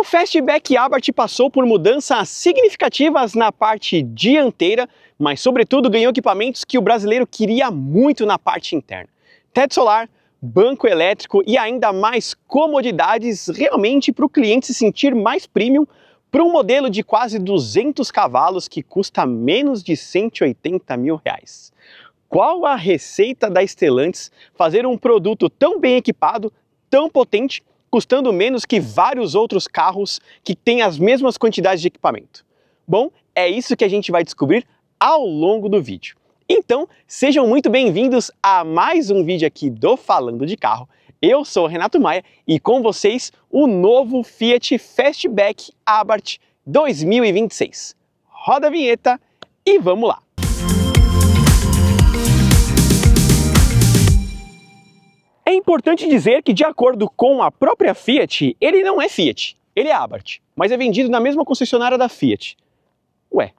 O Fastback Abarth passou por mudanças significativas na parte dianteira, mas sobretudo ganhou equipamentos que o brasileiro queria muito na parte interna. Teto solar, banco elétrico e ainda mais comodidades realmente para o cliente se sentir mais premium para um modelo de quase 200 cavalos que custa menos de 180 mil reais. Qual a receita da Stellantis fazer um produto tão bem equipado, tão potente, custando menos que vários outros carros que têm as mesmas quantidades de equipamento? Bom, é isso que a gente vai descobrir ao longo do vídeo. Então, sejam muito bem-vindos a mais um vídeo aqui do Falando de Carro. Eu sou o Renato Maia e com vocês o novo Fiat Fastback Abarth 2026. Roda a vinheta e vamos lá! É importante dizer que, de acordo com a própria Fiat, ele não é Fiat, ele é Abarth, mas é vendido na mesma concessionária da Fiat. Ué,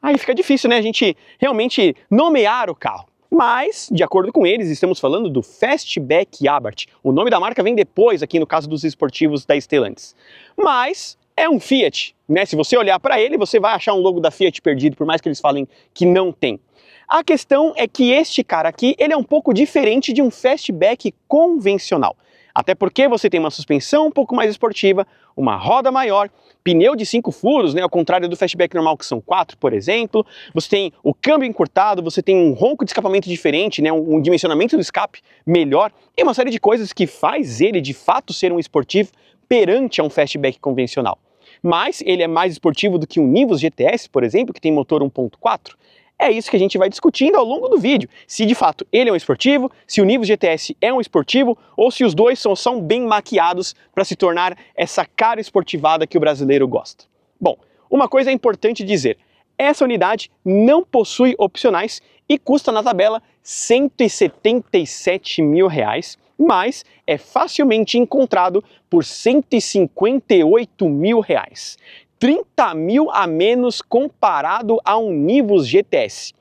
aí fica difícil, né, a gente realmente nomear o carro. Mas, de acordo com eles, estamos falando do Fastback Abarth. O nome da marca vem depois, aqui no caso dos esportivos da Stellantis. Mas é um Fiat, né? Se você olhar para ele, você vai achar um logo da Fiat perdido, por mais que eles falem que não tem. A questão é que este cara aqui, ele é um pouco diferente de um Fastback convencional. Até porque você tem uma suspensão um pouco mais esportiva, uma roda maior, pneu de 5 furos, né, ao contrário do Fastback normal que são 4, por exemplo. Você tem o câmbio encurtado, você tem um ronco de escapamento diferente, né, um dimensionamento do escape melhor e uma série de coisas que faz ele de fato ser um esportivo perante a um Fastback convencional. Mas ele é mais esportivo do que um Nivus GTS, por exemplo, que tem motor 1.4. É isso que a gente vai discutindo ao longo do vídeo, se de fato ele é um esportivo, se o Nivus GTS é um esportivo ou se os dois são bem maquiados para se tornar essa cara esportivada que o brasileiro gosta. Bom, uma coisa é importante dizer, essa unidade não possui opcionais e custa na tabela R$ 177 mil, mas é facilmente encontrado por R$ 158 mil. 30 mil a menos comparado a um Nivus GTS.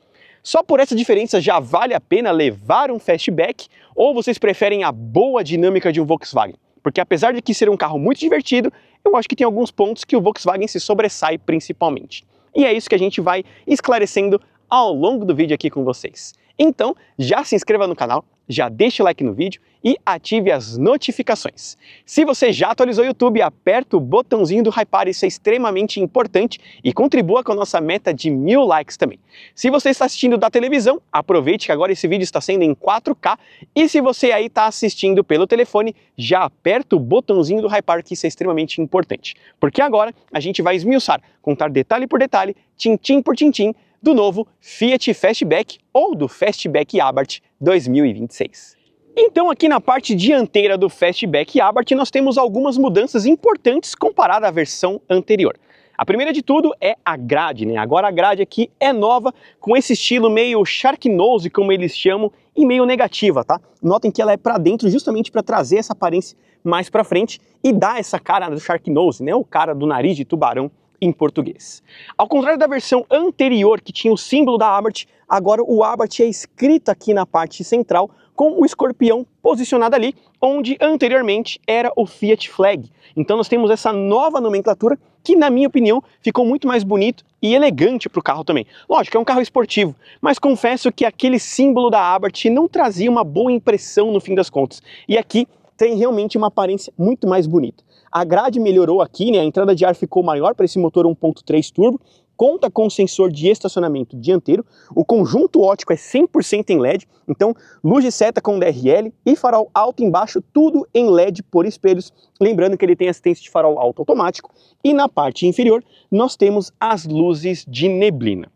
Só por essa diferença já vale a pena levar um Fastback ou vocês preferem a boa dinâmica de um Volkswagen? Porque apesar de que ser um carro muito divertido, eu acho que tem alguns pontos que o Volkswagen se sobressai principalmente. E é isso que a gente vai esclarecendo ao longo do vídeo aqui com vocês. Então, já se inscreva no canal, já deixe o like no vídeo e ative as notificações. Se você já atualizou o YouTube, aperta o botãozinho do hypar, isso é extremamente importante e contribua com a nossa meta de 1000 likes também. Se você está assistindo da televisão, aproveite que agora esse vídeo está sendo em 4K e se você aí está assistindo pelo telefone, já aperta o botãozinho do hypar, que isso é extremamente importante. Porque agora a gente vai esmiuçar, contar detalhe por detalhe, tintim por tintim, do novo Fiat Fastback ou do Fastback Abarth 2026. Então aqui na parte dianteira do Fastback Abarth nós temos algumas mudanças importantes comparada à versão anterior. A primeira de tudo é a grade, né? Agora a grade aqui é nova, com esse estilo meio shark nose, como eles chamam, e meio negativa, tá? Notem que ela é para dentro justamente para trazer essa aparência mais para frente e dar essa cara do shark nose, né? O cara do nariz de tubarão em português. Ao contrário da versão anterior, que tinha o símbolo da Abarth, agora o Abarth é escrito aqui na parte central com o escorpião posicionado ali, onde anteriormente era o Fiat Flag. Então nós temos essa nova nomenclatura que, na minha opinião, ficou muito mais bonito e elegante para o carro também. Lógico, é um carro esportivo, mas confesso que aquele símbolo da Abarth não trazia uma boa impressão no fim das contas. E aqui tem realmente uma aparência muito mais bonita. A grade melhorou aqui, né? A entrada de ar ficou maior para esse motor 1.3 turbo, conta com sensor de estacionamento dianteiro, o conjunto óptico é 100% em LED, então luz de seta com DRL e farol alto embaixo, tudo em LED por espelhos, lembrando que ele tem assistência de farol alto automático, e na parte inferior nós temos as luzes de neblina.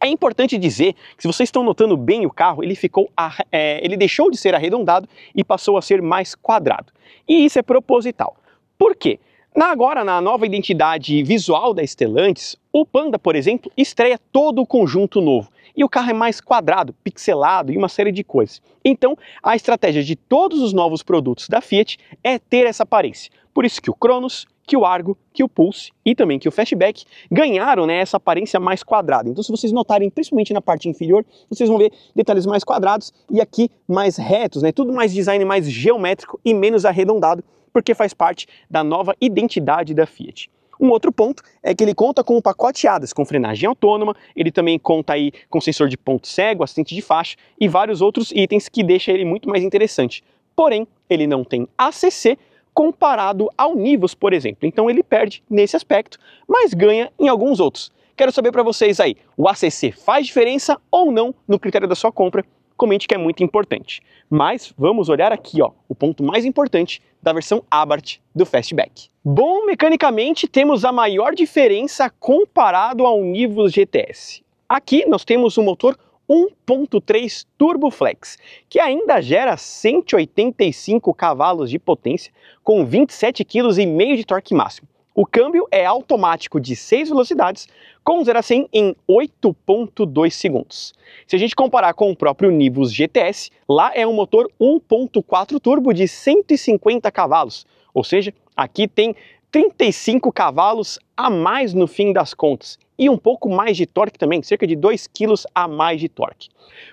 É importante dizer que, se vocês estão notando bem o carro, ele deixou de ser arredondado e passou a ser mais quadrado, e isso é proposital. Por quê? Agora, na nova identidade visual da Stellantis, o Panda, por exemplo, estreia todo o conjunto novo. E o carro é mais quadrado, pixelado e uma série de coisas. Então, a estratégia de todos os novos produtos da Fiat é ter essa aparência. Por isso que o Cronos, que o Argo, que o Pulse e também que o Fastback ganharam, né, essa aparência mais quadrada. Então, se vocês notarem, principalmente na parte inferior, vocês vão ver detalhes mais quadrados e aqui mais retos, né, tudo mais design mais geométrico e menos arredondado, porque faz parte da nova identidade da Fiat. Um outro ponto é que ele conta com um pacote ADAS, com frenagem autônoma, ele também conta aí com sensor de ponto cego, assistente de faixa e vários outros itens que deixam ele muito mais interessante. Porém, ele não tem ACC comparado ao Nivus, por exemplo. Então ele perde nesse aspecto, mas ganha em alguns outros. Quero saber para vocês aí, o ACC faz diferença ou não no critério da sua compra? Comente que é muito importante. Mas vamos olhar aqui, ó, o ponto mais importante da versão Abarth do Fastback. Bom, mecanicamente temos a maior diferença comparado ao Nivus GTS. Aqui nós temos um motor 1.3 Turbo Flex, que ainda gera 185 cavalos de potência com 27,5 kg de torque máximo. O câmbio é automático de 6 velocidades, com 0 a 100 em 8,2 segundos. Se a gente comparar com o próprio Nivus GTS, lá é um motor 1.4 turbo de 150 cavalos, ou seja, aqui tem 35 cavalos a mais no fim das contas, e um pouco mais de torque também, cerca de 2 kg a mais de torque.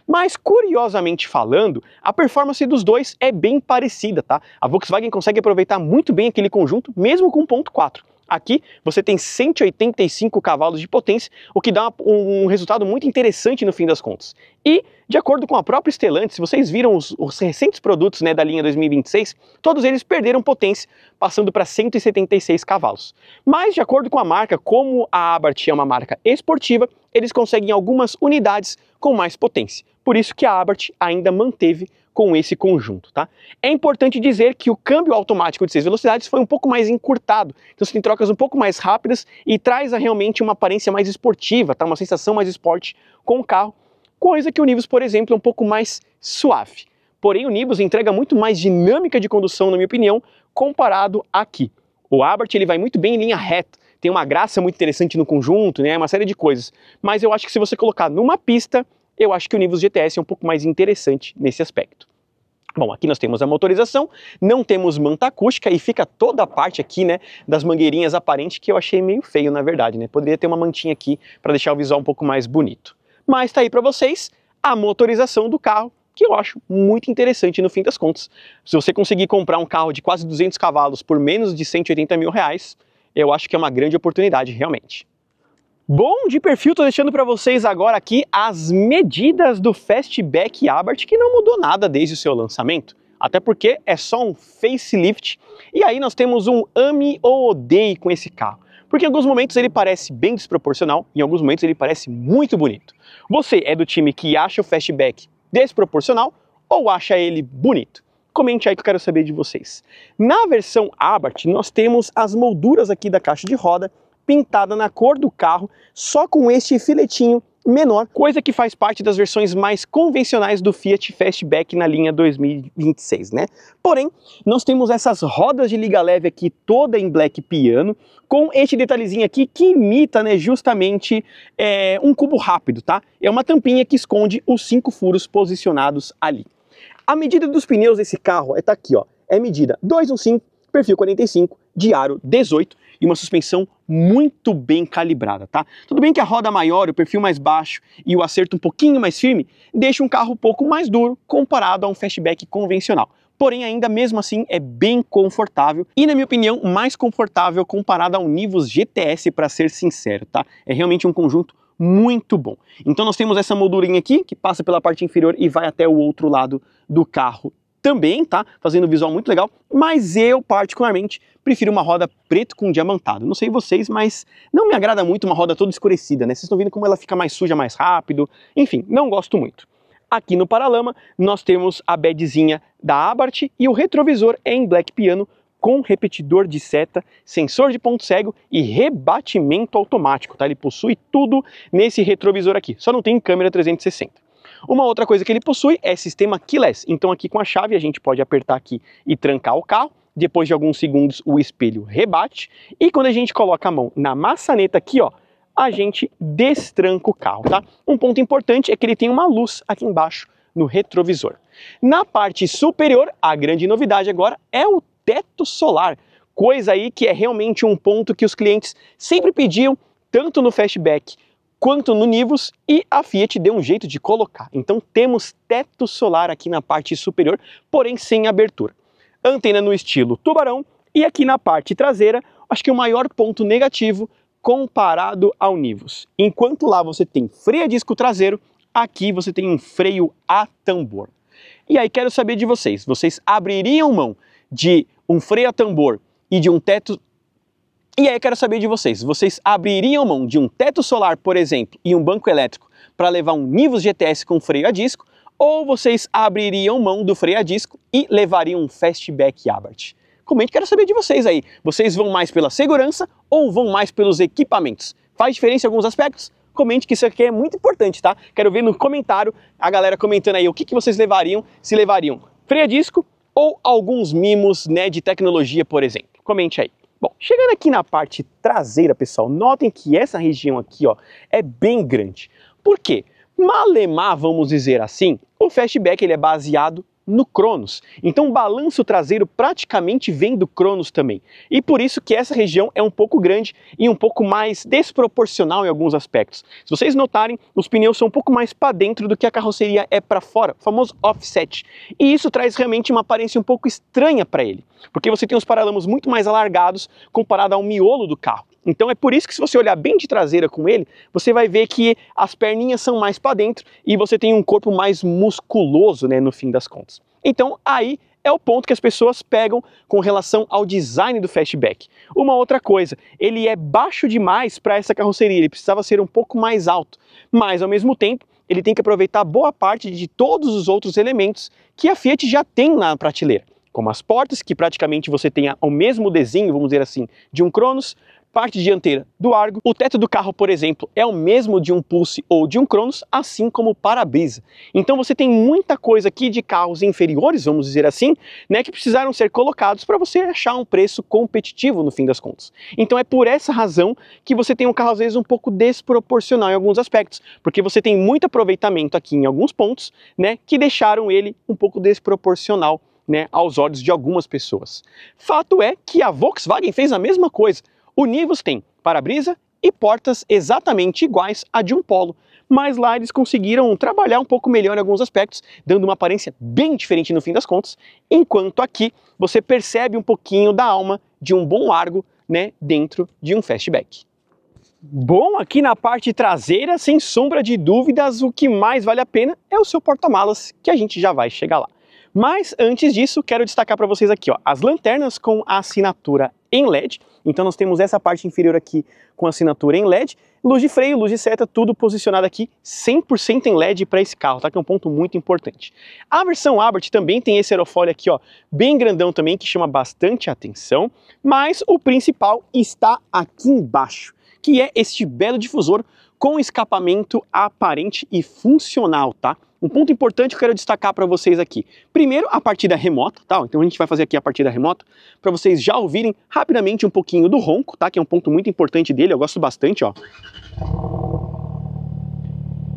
Mas, curiosamente falando, a performance dos dois é bem parecida, tá? A Volkswagen consegue aproveitar muito bem aquele conjunto, mesmo com 1.4. Aqui você tem 185 cavalos de potência, o que dá um resultado muito interessante no fim das contas. E, de acordo com a própria Stellantis, se vocês viram os recentes produtos, né, da linha 2026, todos eles perderam potência, passando para 176 cavalos. Mas, de acordo com a marca, como a Abarth é uma marca esportiva, eles conseguem algumas unidades com mais potência. Por isso que a Abarth ainda manteve com esse conjunto, tá? É importante dizer que o câmbio automático de 6 velocidades foi um pouco mais encurtado, então você tem trocas um pouco mais rápidas e traz realmente uma aparência mais esportiva, tá? Uma sensação mais esporte com o carro, coisa que o Nivus, por exemplo, é um pouco mais suave. Porém, o Nivus entrega muito mais dinâmica de condução, na minha opinião, comparado aqui. O Abarth ele vai muito bem em linha reta, tem uma graça muito interessante no conjunto, né? Uma série de coisas, mas eu acho que se você colocar numa pista, eu acho que o Nivus GTS é um pouco mais interessante nesse aspecto. Bom, aqui nós temos a motorização, não temos manta acústica e fica toda a parte aqui, né, das mangueirinhas aparentes que eu achei meio feio, na verdade, né? Poderia ter uma mantinha aqui para deixar o visual um pouco mais bonito. Mas tá aí para vocês a motorização do carro, que eu acho muito interessante no fim das contas. Se você conseguir comprar um carro de quase 200 cavalos por menos de 180 mil reais, eu acho que é uma grande oportunidade, realmente. Bom, de perfil, tô deixando para vocês agora aqui as medidas do Fastback Abarth, que não mudou nada desde o seu lançamento, até porque é só um facelift, e aí nós temos um ame ou odeie com esse carro, porque em alguns momentos ele parece bem desproporcional, em alguns momentos ele parece muito bonito. Você é do time que acha o Fastback desproporcional ou acha ele bonito? Comente aí que eu quero saber de vocês. Na versão Abarth, nós temos as molduras aqui da caixa de roda, pintada na cor do carro, só com este filetinho menor, coisa que faz parte das versões mais convencionais do Fiat Fastback na linha 2026, né? Porém, nós temos essas rodas de liga leve aqui toda em black piano, com este detalhezinho aqui que imita, né, justamente um cubo rápido, tá? É uma tampinha que esconde os 5 furos posicionados ali. A medida dos pneus desse carro tá aqui, ó, é medida 215, perfil 45, de aro 18 e uma suspensão muito bem calibrada, tá? Tudo bem que a roda maior, o perfil mais baixo e o acerto um pouquinho mais firme deixa um carro um pouco mais duro comparado a um Fastback convencional. Porém, ainda mesmo assim, é bem confortável e, na minha opinião, mais confortável comparado ao Nivus GTS, para ser sincero, tá? É realmente um conjunto muito bom. Então nós temos essa moldurinha aqui, que passa pela parte inferior e vai até o outro lado do carro também, tá? Fazendo um visual muito legal, mas eu particularmente prefiro uma roda preto com diamantado. Não sei vocês, mas não me agrada muito uma roda toda escurecida, né? Vocês estão vendo como ela fica mais suja mais rápido, enfim, não gosto muito. Aqui no paralama nós temos a badzinha da Abarth e o retrovisor é em black piano com repetidor de seta, sensor de ponto cego e rebatimento automático, tá? Ele possui tudo nesse retrovisor aqui, só não tem câmera 360. Uma outra coisa que ele possui é sistema keyless, então aqui com a chave a gente pode apertar aqui e trancar o carro, depois de alguns segundos o espelho rebate e quando a gente coloca a mão na maçaneta aqui, ó, a gente destranca o carro, tá? Um ponto importante é que ele tem uma luz aqui embaixo no retrovisor. Na parte superior, a grande novidade agora é o teto solar, coisa aí que é realmente um ponto que os clientes sempre pediam, tanto no Fastback quanto no Nivus, e a Fiat deu um jeito de colocar. Então temos teto solar aqui na parte superior, porém sem abertura. antena no estilo tubarão, e aqui na parte traseira, acho que o maior ponto negativo comparado ao Nivus. Enquanto lá você tem freio a disco traseiro, aqui você tem um freio a tambor. E aí quero saber de vocês, vocês abririam mão de um freio a tambor e de um teto... E aí quero saber de vocês, vocês abririam mão de um teto solar, por exemplo, e um banco elétrico para levar um Nivus GTS com freio a disco, ou vocês abririam mão do freio a disco e levariam um Fastback Abarth? Comente, quero saber de vocês aí. Vocês vão mais pela segurança ou vão mais pelos equipamentos? Faz diferença em alguns aspectos? Comente, que isso aqui é muito importante, tá? Quero ver no comentário a galera comentando aí o que vocês levariam, se levariam freio a disco ou alguns mimos, né, de tecnologia, por exemplo. Comente aí. Bom, chegando aqui na parte traseira, pessoal, notem que essa região aqui, ó, é bem grande. Por quê? Malemar, vamos dizer assim, o Fastback ele é baseado no Cronos. Então o balanço traseiro praticamente vem do Cronos também. E por isso que essa região é um pouco grande e um pouco mais desproporcional em alguns aspectos. Se vocês notarem, os pneus são um pouco mais para dentro do que a carroceria é para fora, o famoso offset. E isso traz realmente uma aparência um pouco estranha para ele, porque você tem os paralamas muito mais alargados comparado ao miolo do carro. Então é por isso que se você olhar bem de traseira com ele, você vai ver que as perninhas são mais para dentro e você tem um corpo mais musculoso, né, no fim das contas. Então aí é o ponto que as pessoas pegam com relação ao design do Fastback. Uma outra coisa, ele é baixo demais para essa carroceria, ele precisava ser um pouco mais alto, mas ao mesmo tempo ele tem que aproveitar boa parte de todos os outros elementos que a Fiat já tem na prateleira, como as portas, que praticamente você tem o mesmo desenho, vamos dizer assim, de um Cronos, parte dianteira do Argo, o teto do carro, por exemplo, é o mesmo de um Pulse ou de um Cronos, assim como o para-brisa. Então você tem muita coisa aqui de carros inferiores, vamos dizer assim, né, que precisaram ser colocados para você achar um preço competitivo no fim das contas. Então é por essa razão que você tem um carro às vezes um pouco desproporcional em alguns aspectos, porque você tem muito aproveitamento aqui em alguns pontos, né, que deixaram ele um pouco desproporcional, né, aos olhos de algumas pessoas. Fato é que a Volkswagen fez a mesma coisa. O Nivus tem para-brisa e portas exatamente iguais à de um Polo, mas lá eles conseguiram trabalhar um pouco melhor em alguns aspectos, dando uma aparência bem diferente no fim das contas, enquanto aqui você percebe um pouquinho da alma de um bom Argo, né, dentro de um Fastback. Bom, aqui na parte traseira, sem sombra de dúvidas, o que mais vale a pena é o seu porta-malas, que a gente já vai chegar lá. Mas antes disso, quero destacar para vocês aqui, ó, as lanternas com a assinatura em LED. Então nós temos essa parte inferior aqui com a assinatura em LED, luz de freio, luz de seta, tudo posicionado aqui 100% em LED para esse carro, tá? Que é um ponto muito importante. A versão Abarth também tem esse aerofólio aqui, ó, bem grandão também, que chama bastante atenção, mas o principal está aqui embaixo, que é este belo difusor com escapamento aparente e funcional, tá? Um ponto importante que eu quero destacar para vocês aqui. Primeiro, a partida remota, tá? Então a gente vai fazer aqui a partida remota para vocês já ouvirem rapidamente um pouquinho do ronco, tá? Que é um ponto muito importante dele, eu gosto bastante, ó.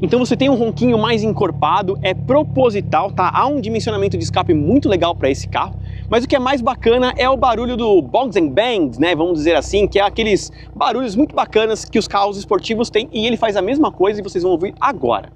Então você tem um ronquinho mais encorpado, é proposital, tá? Há um dimensionamento de escape muito legal para esse carro. Mas o que é mais bacana é o barulho do Bogs and Bangs, né? Vamos dizer assim, que é aqueles barulhos muito bacanas que os carros esportivos têm, e ele faz a mesma coisa e vocês vão ouvir agora.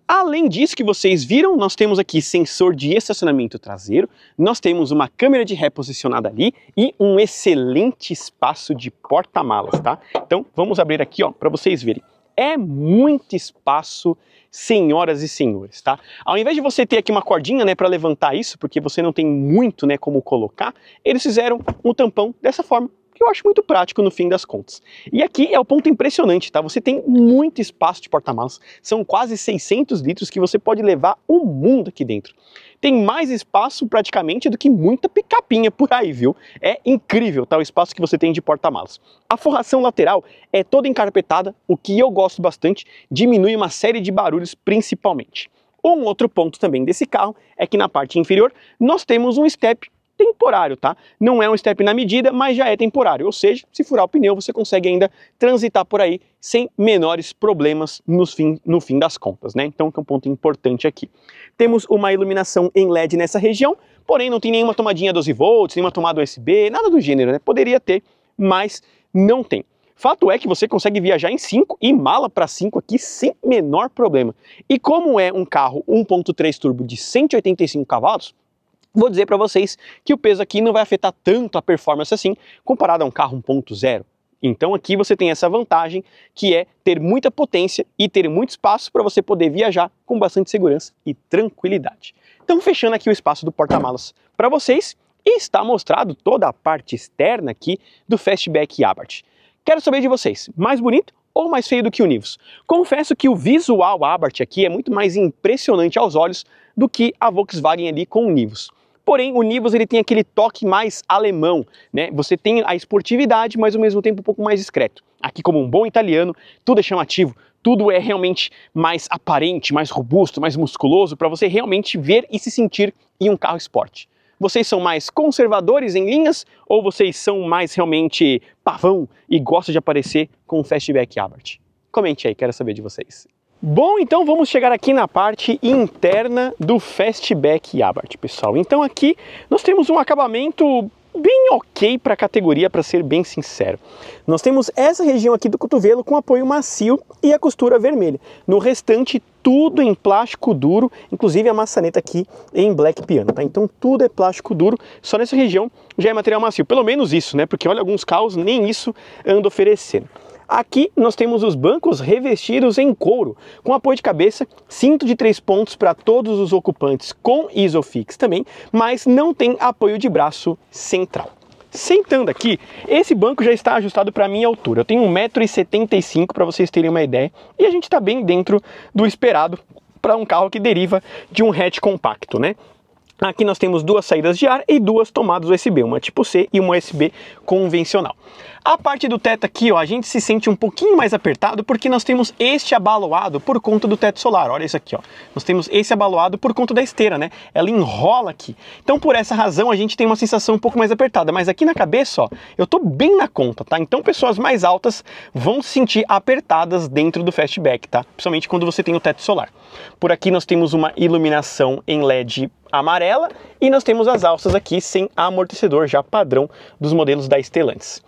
Além disso que vocês viram, nós temos aqui sensor de estacionamento traseiro, nós temos uma câmera de ré posicionada ali e um excelente espaço de porta-malas, tá? Então vamos abrir aqui, ó, para vocês verem. É muito espaço, senhoras e senhores, tá? Ao invés de você ter aqui uma cordinha, né, para levantar isso, porque você não tem muito, né, como colocar, eles fizeram um tampão dessa forma, que eu acho muito prático no fim das contas. E aqui é o ponto impressionante, tá? Você tem muito espaço de porta-malas, são quase 600 litros que você pode levar o mundo aqui dentro. Tem mais espaço praticamente do que muita picapinha por aí, viu? É incrível, tá, o espaço que você tem de porta-malas. A forração lateral é toda encarpetada, o que eu gosto bastante, diminui uma série de barulhos principalmente. Um outro ponto também desse carro é que na parte inferior nós temos um step temporário, tá? Não é um step na medida, mas já é temporário, ou seja, se furar o pneu você consegue ainda transitar por aí sem menores problemas no fim das contas, né? Então é um ponto importante aqui. Temos uma iluminação em LED nessa região, porém não tem nenhuma tomadinha 12 volts, nenhuma tomada USB, nada do gênero, né? Poderia ter, mas Não tem. Fato é que você consegue viajar em 5 e mala para 5 aqui sem menor problema. E como é um carro 1.3 turbo de 185 cavalos, vou dizer para vocês que o peso aqui não vai afetar tanto a performance assim, comparado a um carro 1.0. Então aqui você tem essa vantagem, que é ter muita potência e ter muito espaço para você poder viajar com bastante segurança e tranquilidade. Então fechando aqui o espaço do porta-malas para vocês, e está mostrado toda a parte externa aqui do Fastback Abarth. Quero saber de vocês, mais bonito ou mais feio do que o Nivus? Confesso que o visual Abarth aqui é muito mais impressionante aos olhos do que a Volkswagen ali com o Nivus. Porém, o Nivus ele tem aquele toque mais alemão, né? Você tem a esportividade, mas ao mesmo tempo um pouco mais discreto. Aqui, como um bom italiano, tudo é chamativo, tudo é realmente mais aparente, mais robusto, mais musculoso, para você realmente ver e se sentir em um carro esporte. Vocês são mais conservadores em linhas ou vocês são mais realmente pavão e gostam de aparecer com o Fastback Abarth? Comente aí, quero saber de vocês. Bom, então vamos chegar aqui na parte interna do Fastback Abarth, pessoal. Então aqui nós temos um acabamento bem ok para a categoria, para ser bem sincero. Nós temos essa região aqui do cotovelo com apoio macio e a costura vermelha. No restante, tudo em plástico duro, inclusive a maçaneta aqui em black piano, tá? Então tudo é plástico duro, só nessa região já é material macio. Pelo menos isso, né? Porque olha, alguns carros nem isso anda oferecendo. Aqui nós temos os bancos revestidos em couro, com apoio de cabeça, cinto de 3 pontos para todos os ocupantes com Isofix também, mas não tem apoio de braço central. Sentando aqui, esse banco já está ajustado para a minha altura. Eu tenho 1,75 m para vocês terem uma ideia, e a gente está bem dentro do esperado para um carro que deriva de um hatch compacto, né? Aqui nós temos 2 saídas de ar e 2 tomadas USB, uma tipo C e uma USB convencional. A parte do teto aqui, ó, a gente se sente um pouquinho mais apertado porque nós temos este abaloado por conta do teto solar. Olha isso aqui, ó. Nós temos esse abaloado por conta da esteira, né? Ela enrola aqui. Então, por essa razão, a gente tem uma sensação um pouco mais apertada. Mas aqui na cabeça, ó, eu tô bem na conta, tá? Então, pessoas mais altas vão se sentir apertadas dentro do Fastback, tá? Principalmente quando você tem o teto solar. Por aqui nós temos uma iluminação em LED amarela e nós temos as alças aqui sem amortecedor, já padrão dos modelos da Stellantis.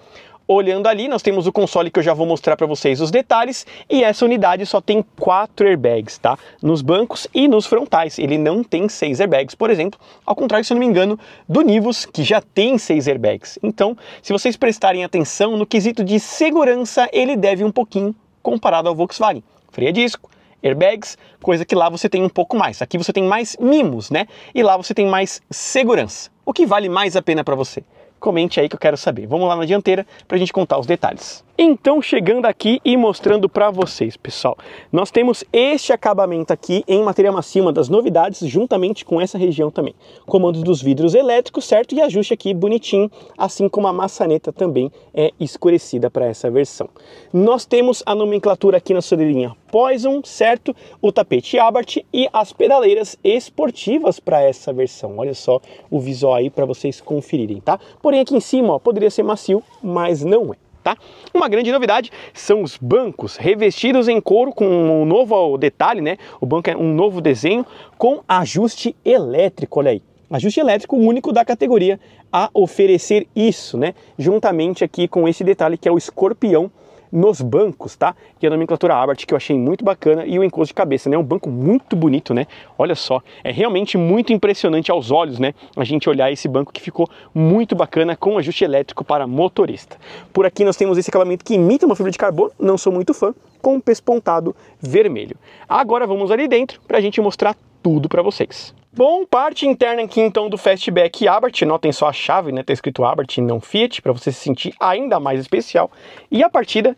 Olhando ali, nós temos o console que eu já vou mostrar para vocês os detalhes, e essa unidade só tem 4 airbags, tá? Nos bancos e nos frontais. Ele não tem 6 airbags, por exemplo, ao contrário, se eu não me engano, do Nivus, que já tem 6 airbags. Então, se vocês prestarem atenção, no quesito de segurança, ele deve um pouquinho comparado ao Volkswagen. Freio a disco, airbags, coisa que lá você tem um pouco mais. Aqui você tem mais mimos, né? E lá você tem mais segurança. O que vale mais a pena para você? Comente aí que eu quero saber. Vamos lá na dianteira para a gente contar os detalhes. Então, chegando aqui e mostrando para vocês, pessoal, nós temos este acabamento aqui em material macio, uma das novidades, juntamente com essa região também. Comandos dos vidros elétricos, certo? E ajuste aqui bonitinho, assim como a maçaneta também é escurecida para essa versão. Nós temos a nomenclatura aqui na soleirinha Poison, certo? O tapete Abarth e as pedaleiras esportivas para essa versão. Olha só o visual aí para vocês conferirem, tá? Porém, aqui em cima, ó, poderia ser macio, mas não é. Tá? Uma grande novidade são os bancos revestidos em couro com um novo detalhe, né? O banco é um novo desenho com ajuste elétrico, olha aí. Ajuste elétrico único da categoria a oferecer isso, né? Juntamente aqui com esse detalhe que é o escorpião nos bancos, tá? Que é a nomenclatura Abarth, que eu achei muito bacana, e o encosto de cabeça, né? Um banco muito bonito, né? Olha só, é realmente muito impressionante aos olhos, né? A gente olhar esse banco que ficou muito bacana com ajuste elétrico para motorista. Por aqui nós temos esse acabamento que imita uma fibra de carbono, não sou muito fã, com um pespontado vermelho. Agora vamos ali dentro para a gente mostrar tudo para vocês. Bom, parte interna aqui então do Fastback Abarth, notem só a chave, né? Tá escrito Abarth e não Fiat, para você se sentir ainda mais especial. E a partida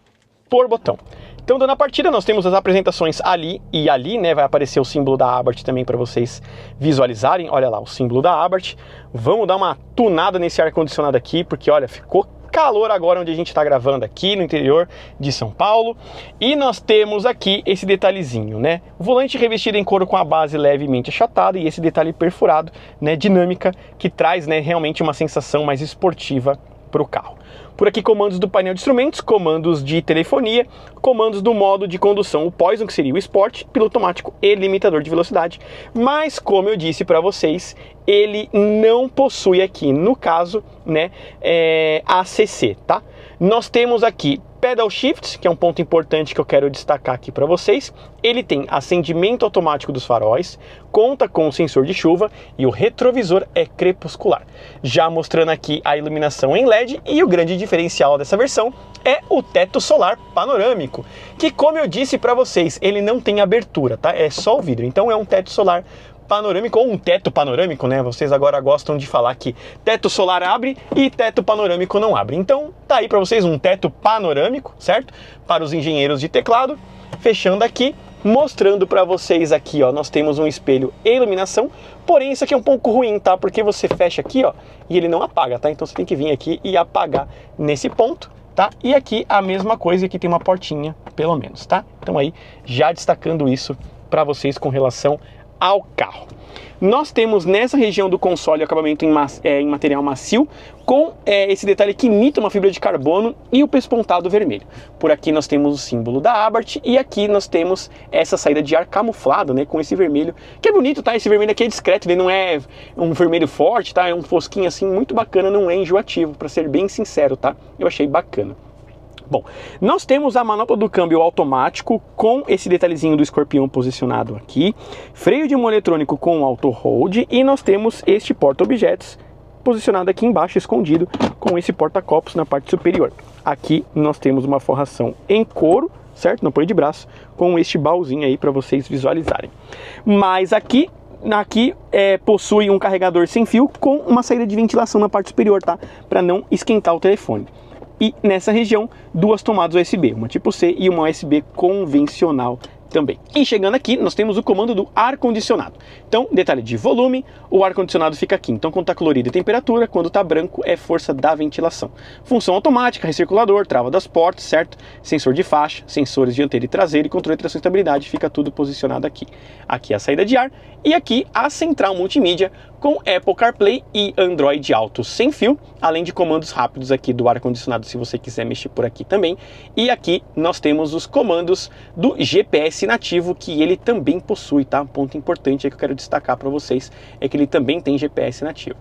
por botão. Então, dando a partida, nós temos as apresentações ali e ali, né? Vai aparecer o símbolo da Abarth também para vocês visualizarem. Olha lá, o símbolo da Abarth. Vamos dar uma tunada nesse ar-condicionado aqui, porque olha, ficou calor agora onde a gente está gravando aqui no interior de São Paulo. E nós temos aqui esse detalhezinho, né? O volante revestido em couro com a base levemente achatada e esse detalhe perfurado, né? Dinâmica, que traz, né, realmente uma sensação mais esportiva para o carro. Por aqui, comandos do painel de instrumentos, comandos de telefonia, comandos do modo de condução, o Poison, que seria o Sport, piloto automático e limitador de velocidade. Mas, como eu disse para vocês, ele não possui aqui, no caso, né, ACC, tá? Nós temos aqui Pedal Shift, que é um ponto importante que eu quero destacar aqui para vocês. Ele tem acendimento automático dos faróis, conta com o sensor de chuva e o retrovisor é crepuscular. Já mostrando aqui a iluminação em LED, e o grande diferencial dessa versão é o teto solar panorâmico, que, como eu disse para vocês, ele não tem abertura, tá? É só o vidro, então é um teto solar panorâmico, ou um teto panorâmico, né? Vocês agora gostam de falar que teto solar abre e teto panorâmico não abre. Então tá aí para vocês um teto panorâmico, certo? Para os engenheiros de teclado. Fechando aqui, mostrando para vocês aqui, ó, nós temos um espelho e iluminação, porém isso aqui é um pouco ruim, tá? Porque você fecha aqui, ó, e ele não apaga, tá? Então você tem que vir aqui e apagar nesse ponto, tá? E aqui a mesma coisa, aqui tem uma portinha, pelo menos, tá? Então aí, já destacando isso para vocês com relação ao carro. Nós temos nessa região do console acabamento em material macio, com esse detalhe que imita uma fibra de carbono e o pespontado vermelho. Por aqui nós temos o símbolo da Abarth e aqui nós temos essa saída de ar camuflado, né, com esse vermelho, que é bonito, tá? Esse vermelho aqui é discreto, ele não é um vermelho forte, tá? É um fosquinho assim muito bacana, não é enjoativo, para ser bem sincero, tá? Eu achei bacana. Bom, nós temos a manopla do câmbio automático com esse detalhezinho do escorpião posicionado aqui, freio de mão eletrônico com auto hold, e nós temos este porta-objetos posicionado aqui embaixo, escondido, com esse porta-copos na parte superior. Aqui nós temos uma forração em couro, certo? No apoio de braço, com este baúzinho aí para vocês visualizarem. Mas aqui possui um carregador sem fio com uma saída de ventilação na parte superior, tá? Para não esquentar o telefone. E nessa região, duas tomadas USB, uma tipo C e uma USB convencional também. E chegando aqui, nós temos o comando do ar-condicionado. Então, detalhe de volume, o ar-condicionado fica aqui. Então, quando está colorido é temperatura, quando está branco é força da ventilação. Função automática, recirculador, trava das portas, certo? Sensor de faixa, sensores dianteiro e traseiro e controle de tração e estabilidade, fica tudo posicionado aqui. Aqui a saída de ar e aqui a central multimídia com Apple CarPlay e Android Auto sem fio, além de comandos rápidos aqui do ar-condicionado, se você quiser mexer por aqui também. E aqui nós temos os comandos do GPS nativo, que ele também possui, tá? Um ponto importante aí que eu quero destacar para vocês é que ele também tem GPS nativo.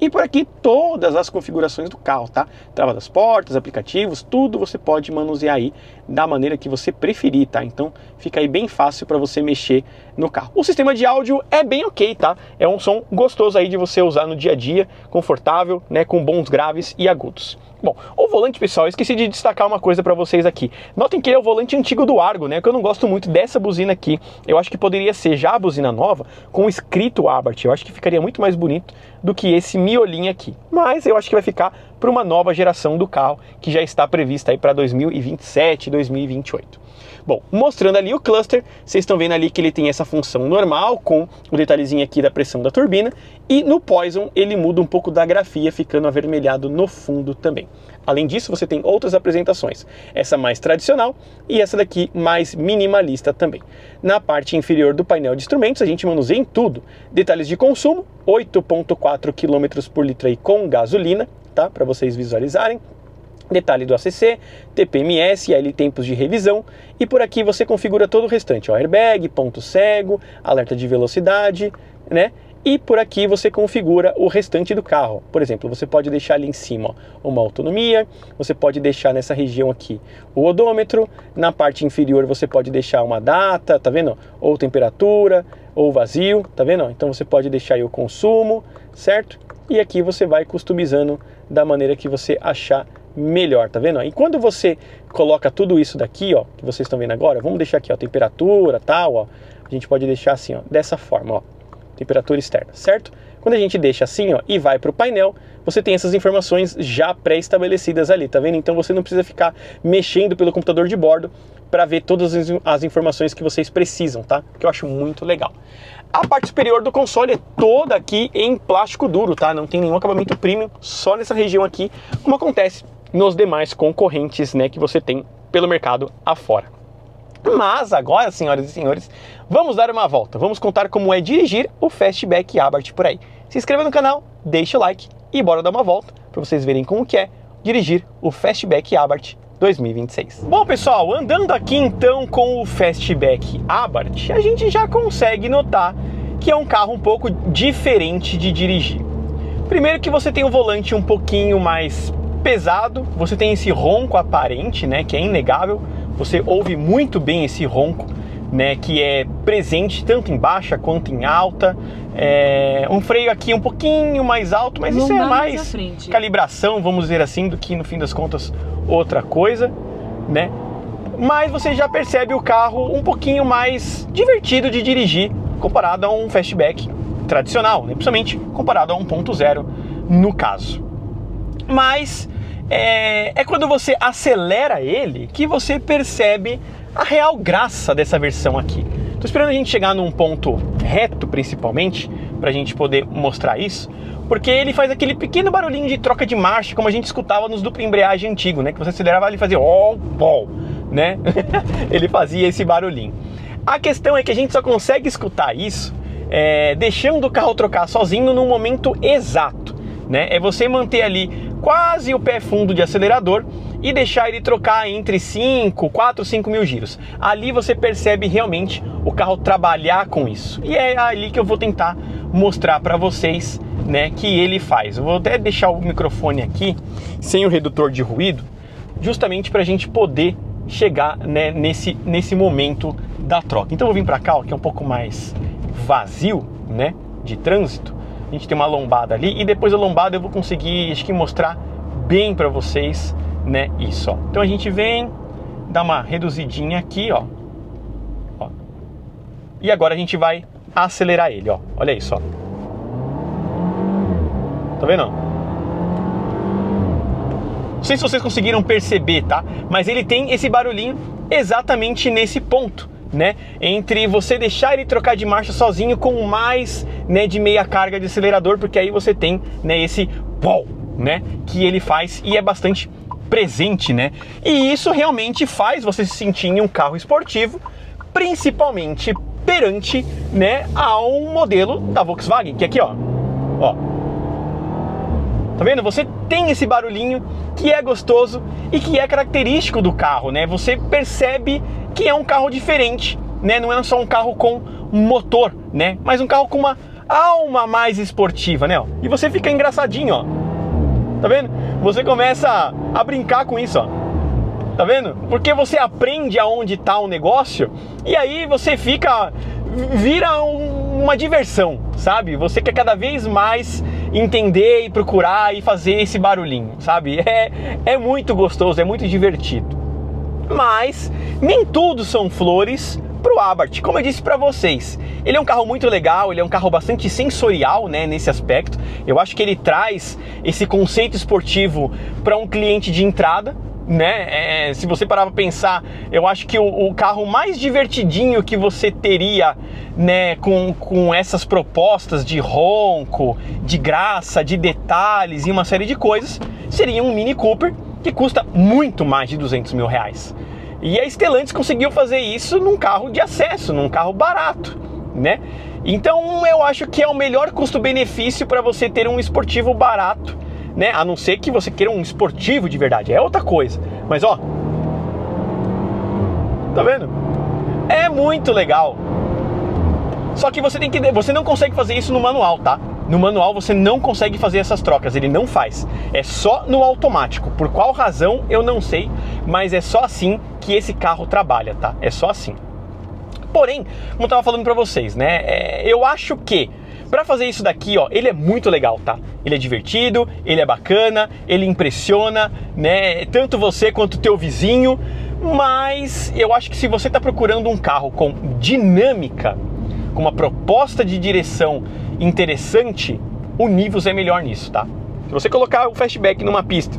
E por aqui todas as configurações do carro, tá? Trava das portas, aplicativos, tudo você pode manusear aí da maneira que você preferir, tá? Então fica aí bem fácil para você mexer no carro. O sistema de áudio é bem ok, tá? É um som gostoso aí de você usar no dia a dia, confortável, né? Com bons graves e agudos. Bom, o volante, pessoal, eu esqueci de destacar uma coisa para vocês aqui. Notem que ele é o volante antigo do Argo, né? Que eu não gosto muito dessa buzina aqui. Eu acho que poderia ser já a buzina nova com escrito Abarth. Eu acho que ficaria muito mais bonito do que esse miolinho aqui. Mas eu acho que vai ficar para uma nova geração do carro, que já está prevista aí para 2027, 2028. Bom, mostrando ali o cluster, vocês estão vendo ali que ele tem essa função normal, com o detalhezinho aqui da pressão da turbina, e no Poison ele muda um pouco da grafia, ficando avermelhado no fundo também. Além disso, você tem outras apresentações, essa mais tradicional e essa daqui mais minimalista também. Na parte inferior do painel de instrumentos, a gente manuseia em tudo. Detalhes de consumo, 8,4 km por litro aí com gasolina, tá? Para vocês visualizarem. Detalhe do ACC, TPMS e aí tempos de revisão, e por aqui você configura todo o restante, ó, airbag, ponto cego, alerta de velocidade, né? E por aqui você configura o restante do carro. Por exemplo, você pode deixar ali em cima, ó, uma autonomia, você pode deixar nessa região aqui o odômetro, na parte inferior você pode deixar uma data, tá vendo? Ou temperatura, ou vazio, tá vendo? Então você pode deixar aí o consumo, certo? E aqui você vai customizando da maneira que você achar melhor, tá vendo? E quando você coloca tudo isso daqui, ó, que vocês estão vendo agora, vamos deixar aqui, ó, temperatura, tal, ó, a gente pode deixar assim, ó, dessa forma, ó, temperatura externa, certo? Quando a gente deixa assim, ó, e vai para o painel, você tem essas informações já pré-estabelecidas ali, tá vendo? Então você não precisa ficar mexendo pelo computador de bordo para ver todas as informações que vocês precisam, tá? Que eu acho muito legal. A parte superior do console é toda aqui em plástico duro, tá? Não tem nenhum acabamento premium, só nessa região aqui, como acontece nos demais concorrentes, né, que você tem pelo mercado afora. Mas agora, senhoras e senhores, vamos dar uma volta. Vamos contar como é dirigir o Fastback Abarth por aí. Se inscreva no canal, deixa o like e bora dar uma volta para vocês verem como que é dirigir o Fastback Abarth 2026. Bom, pessoal, andando aqui então com o Fastback Abarth, a gente já consegue notar que é um carro um pouco diferente de dirigir. Primeiro que você tem um volante um pouquinho mais pesado, você tem esse ronco aparente, né, que é inegável, você ouve muito bem esse ronco, né, que é presente tanto em baixa quanto em alta. Um freio aqui um pouquinho mais alto, mas isso é mais calibração, vamos dizer assim, do que no fim das contas outra coisa, né? Mas você já percebe o carro um pouquinho mais divertido de dirigir comparado a um fastback tradicional, né? Principalmente comparado a 1.0 no caso. Mas é quando você acelera ele que você percebe a real graça dessa versão aqui. Tô esperando a gente chegar num ponto reto, principalmente, pra gente poder mostrar isso, porque ele faz aquele pequeno barulhinho de troca de marcha, como a gente escutava nos dupla embreagem antigo, né? Que você acelerava e fazia né? Ele fazia esse barulhinho. A questão é que a gente só consegue escutar isso deixando o carro trocar sozinho no momento exato, né? É você manter ali quase o pé fundo de acelerador e deixar ele trocar entre 4, 5 mil giros. Ali você percebe realmente o carro trabalhar com isso. E é ali que eu vou tentar mostrar para vocês, né, que ele faz. Eu vou até deixar o microfone aqui sem o redutor de ruído, justamente para a gente poder chegar, né, nesse momento da troca. Então eu vou vir para cá, ó, que é um pouco mais vazio, né, de trânsito. A gente tem uma lombada ali e depois da lombada eu vou conseguir, acho que, mostrar bem para vocês, né, isso, ó. Então a gente vem, dá uma reduzidinha aqui, ó. E agora a gente vai acelerar ele, ó. Olha isso, ó. Tá vendo? Não sei se vocês conseguiram perceber, tá? Mas ele tem esse barulhinho exatamente nesse ponto, né? Entre você deixar ele trocar de marcha sozinho com mais, né, de meia carga de acelerador, porque aí você tem, né, esse pau, né, que ele faz e é bastante presente, né? E isso realmente faz você se sentir em um carro esportivo, principalmente perante, né, a um modelo da Volkswagen, que aqui, ó, tá vendo? Você tem esse barulhinho que é gostoso e que é característico do carro, né? Você percebe que é um carro diferente, né? Não é só um carro com motor, né? Mas um carro com uma alma mais esportiva, né? E você fica engraçadinho, ó. Tá vendo? Você começa a brincar com isso, ó. Tá vendo? Porque você aprende aonde tá o negócio e aí você vira uma diversão, sabe? Você quer cada vez mais entender e procurar e fazer esse barulhinho, sabe? É muito gostoso, é muito divertido. Mas nem tudo são flores pro Abarth, como eu disse para vocês. Ele é um carro muito legal, ele é um carro bastante sensorial, né, nesse aspecto. Eu acho que ele traz esse conceito esportivo para um cliente de entrada, né? Se você parar para pensar, eu acho que o carro mais divertidinho que você teria, né, com essas propostas de ronco, de graça, de detalhes e uma série de coisas, seria um Mini Cooper que custa muito mais de 200 mil reais. E a Stellantis conseguiu fazer isso num carro de acesso, num carro barato, né? Então eu acho que é o melhor custo-benefício para você ter um esportivo barato, né? A não ser que você queira um esportivo de verdade, é outra coisa. Mas ó, tá vendo? É muito legal. Só que você não consegue fazer isso no manual, tá? No manual você não consegue fazer essas trocas, ele não faz. É só no automático. Por qual razão, eu não sei, mas é só assim que esse carro trabalha, tá? É só assim. Porém, como eu tava falando pra vocês, né? Eu acho que pra fazer isso daqui, ó, ele é muito legal, tá? Ele é divertido, ele é bacana, ele impressiona, né? Tanto você quanto o teu vizinho. Mas eu acho que se você tá procurando um carro com dinâmica, com uma proposta de direção interessante, o Nivus é melhor nisso, tá? Se você colocar o Fastback numa pista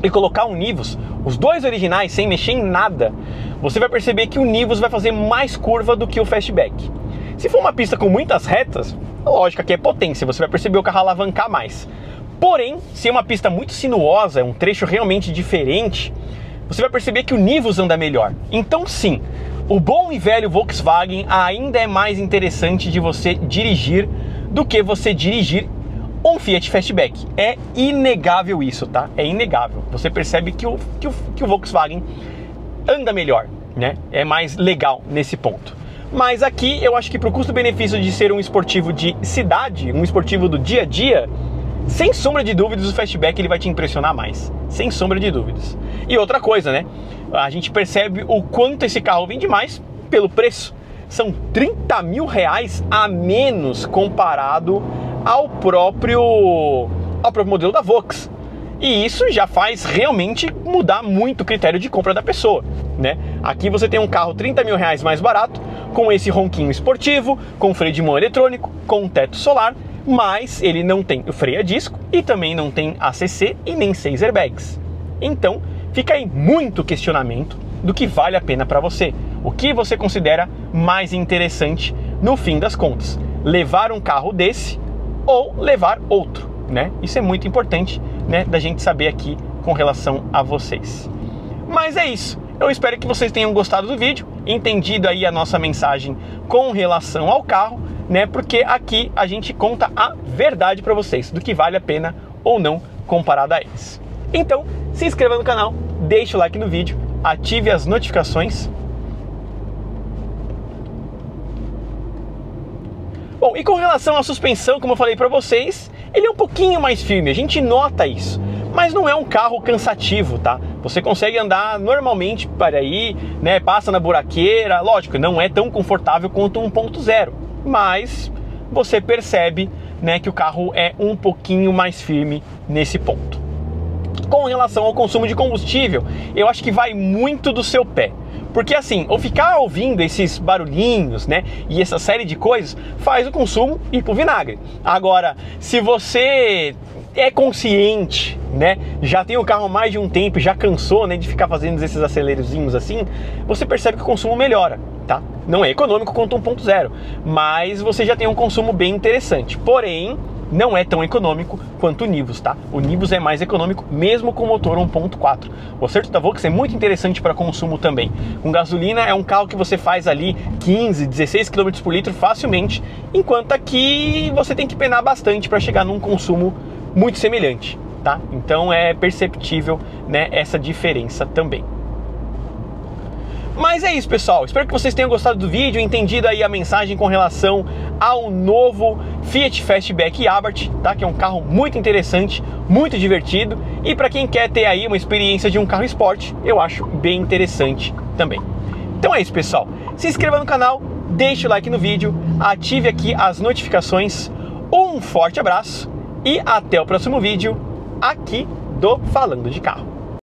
e colocar um Nivus, os dois originais, sem mexer em nada, você vai perceber que o Nivus vai fazer mais curva do que o Fastback. Se for uma pista com muitas retas, lógico que é potência, você vai perceber o carro alavancar mais. Porém, se é uma pista muito sinuosa, é um trecho realmente diferente, você vai perceber que o Nivus anda melhor. Então sim, o bom e velho Volkswagen ainda é mais interessante de você dirigir do que você dirigir um Fiat Fastback. É inegável isso, tá? É inegável. Você percebe que o Volkswagen anda melhor, né? É mais legal nesse ponto. Mas aqui eu acho que para o custo-benefício de ser um esportivo de cidade, um esportivo do dia a dia, sem sombra de dúvidas, o Fastback ele vai te impressionar mais, sem sombra de dúvidas. E outra coisa, né? A gente percebe o quanto esse carro vende mais pelo preço. São 30 mil reais a menos comparado ao próprio modelo da Vox. E isso já faz realmente mudar muito o critério de compra da pessoa, né? Aqui você tem um carro 30 mil reais mais barato, com esse ronquinho esportivo, com freio de mão eletrônico, com teto solar, mas ele não tem o freio a disco e também não tem ACC e nem 6 airbags. Então, fica aí muito questionamento do que vale a pena para você. O que você considera mais interessante no fim das contas? Levar um carro desse ou levar outro, né? Isso é muito importante, né, da gente saber aqui com relação a vocês. Mas é isso. Eu espero que vocês tenham gostado do vídeo, entendido aí a nossa mensagem com relação ao carro, né? Porque aqui a gente conta a verdade para vocês do que vale a pena ou não comparado a eles. Então, se inscreva no canal, deixe o like no vídeo, ative as notificações. Bom, e com relação à suspensão, como eu falei para vocês, ele é um pouquinho mais firme, a gente nota isso. Mas não é um carro cansativo, tá? Você consegue andar normalmente para aí, né? Passa na buraqueira, lógico, não é tão confortável quanto 1.0, mas você percebe, né, que o carro é um pouquinho mais firme nesse ponto. Com relação ao consumo de combustível, eu acho que vai muito do seu pé. Porque assim, ou ficar ouvindo esses barulhinhos, né, e essa série de coisas, faz o consumo ir pro vinagre. Agora, se você é consciente, né, já tem o carro há mais de um tempo, já cansou, né, de ficar fazendo esses acelerozinhos assim, você percebe que o consumo melhora, tá? Não é econômico quanto 1.0, mas você já tem um consumo bem interessante. Porém, não é tão econômico quanto o Nivus, tá? O Nivus é mais econômico, mesmo com motor 1.4. O acerto da Vox é muito interessante para consumo também. Com gasolina é um carro que você faz ali 15, 16 km por litro facilmente, enquanto aqui você tem que penar bastante para chegar num consumo muito semelhante, tá? Então é perceptível, né, essa diferença também. Mas é isso, pessoal. Espero que vocês tenham gostado do vídeo, entendido aí a mensagem com relação ao novo Fiat Fastback Abarth, tá? Que é um carro muito interessante, muito divertido, e para quem quer ter aí uma experiência de um carro esporte, eu acho bem interessante também. Então é isso, pessoal. Se inscreva no canal, deixe o like no vídeo, ative aqui as notificações. Um forte abraço e até o próximo vídeo aqui do Falando de Carro.